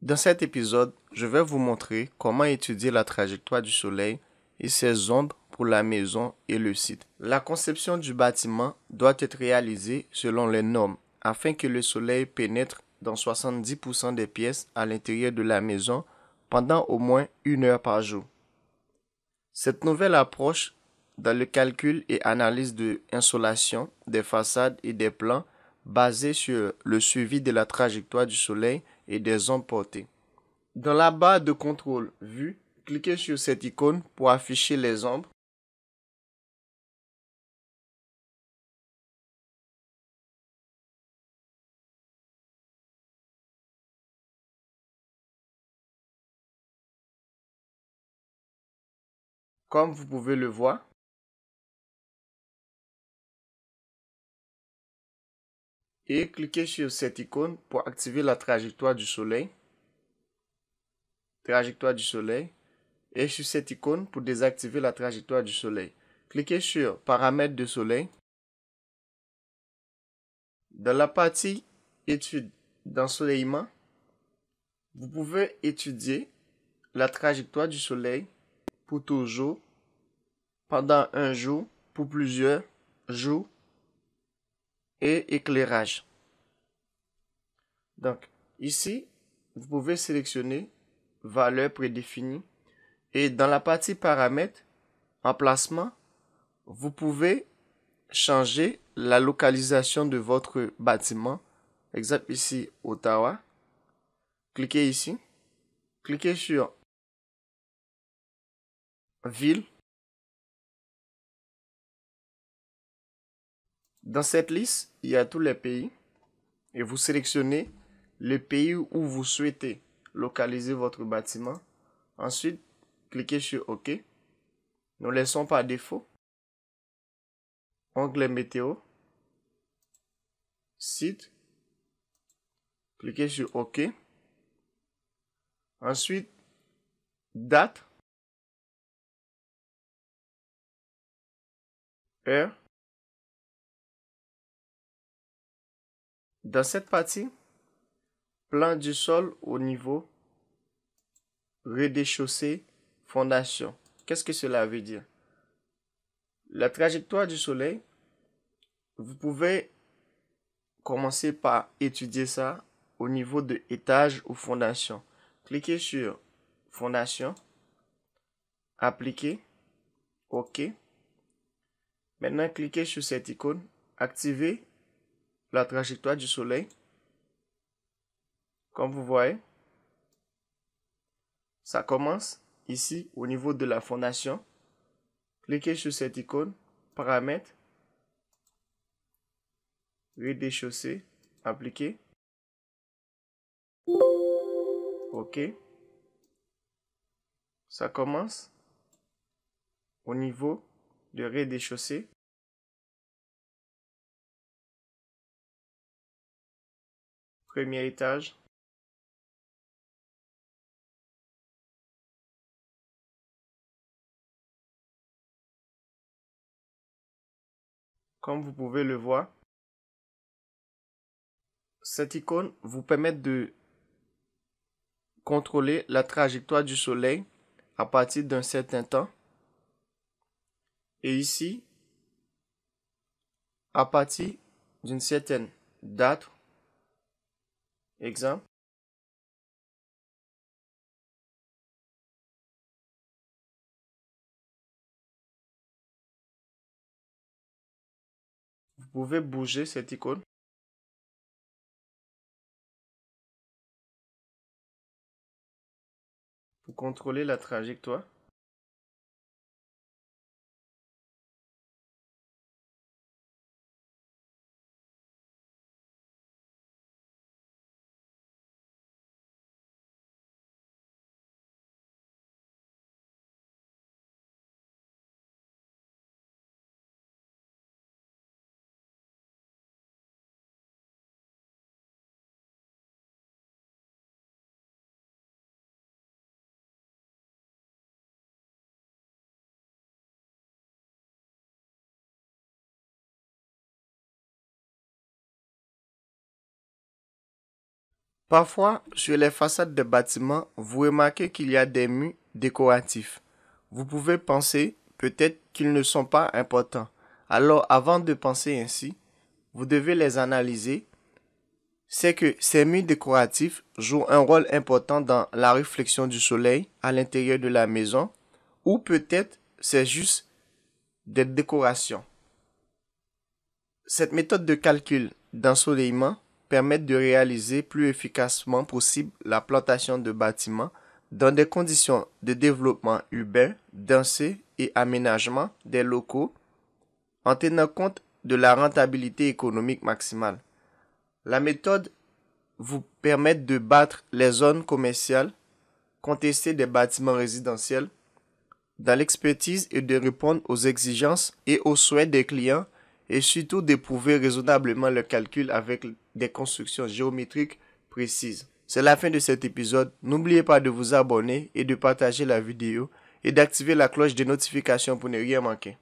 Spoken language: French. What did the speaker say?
Dans cet épisode, je vais vous montrer comment étudier la trajectoire du Soleil et ses ondes pour la maison et le site. La conception du bâtiment doit être réalisée selon les normes afin que le Soleil pénètre dans 70% des pièces à l'intérieur de la maison pendant au moins 1 heure par jour. Cette nouvelle approche dans le calcul et analyse de insolation des façades et des plans basée sur le suivi de la trajectoire du Soleil et des ondes portées. Dans la barre de contrôle Vue, cliquez sur cette icône pour afficher les ombres. Comme vous pouvez le voir, et cliquez sur cette icône pour activer la trajectoire du Soleil. Trajectoire du Soleil. Et sur cette icône pour désactiver la trajectoire du Soleil. Cliquez sur Paramètres de Soleil. Dans la partie Études d'ensoleillement, vous pouvez étudier la trajectoire du Soleil pour toujours, pendant un jour, pour plusieurs jours et éclairage. Donc, ici, vous pouvez sélectionner valeur prédéfinie et dans la partie paramètres, emplacement, vous pouvez changer la localisation de votre bâtiment. Exemple ici, Ottawa. Cliquez ici. Cliquez sur Ville. Dans cette liste, il y a tous les pays et vous sélectionnez le pays où vous souhaitez localiser votre bâtiment. Ensuite, cliquez sur OK. Nous laissons par défaut. Onglet météo. Site. Cliquez sur OK. Ensuite, date, heure. Dans cette partie, plan du sol au niveau, rez-de-chaussée, fondation. Qu'est-ce que cela veut dire? La trajectoire du Soleil, vous pouvez commencer par étudier ça au niveau de étage ou fondation. Cliquez sur fondation, appliquer, OK. Maintenant, cliquez sur cette icône, activez la trajectoire du Soleil. Comme vous voyez, ça commence ici au niveau de la fondation. Cliquez sur cette icône, paramètres, rez-de-chaussée, appliquer, OK. Ça commence au niveau de rez-de-chaussée. Premier étage. Comme vous pouvez le voir, cette icône vous permet de contrôler la trajectoire du Soleil à partir d'un certain temps. Et ici, à partir d'une certaine date, exemple, vous pouvez bouger cette icône pour contrôler la trajectoire. Parfois, sur les façades des bâtiments, vous remarquez qu'il y a des murs décoratifs. Vous pouvez penser peut-être qu'ils ne sont pas importants. Alors, avant de penser ainsi, vous devez les analyser. C'est que ces murs décoratifs jouent un rôle important dans la réflexion du soleil à l'intérieur de la maison, ou peut-être c'est juste des décorations. Cette méthode de calcul d'ensoleillement permet de réaliser plus efficacement possible la plantation de bâtiments dans des conditions de développement urbain, dense et aménagement des locaux en tenant compte de la rentabilité économique maximale. La méthode vous permet de battre les zones commerciales, contester des bâtiments résidentiels dans l'expertise et de répondre aux exigences et aux souhaits des clients et surtout d'éprouver raisonnablement le calcul avec des constructions géométriques précises. C'est la fin de cet épisode. N'oubliez pas de vous abonner et de partager la vidéo et d'activer la cloche de notification pour ne rien manquer.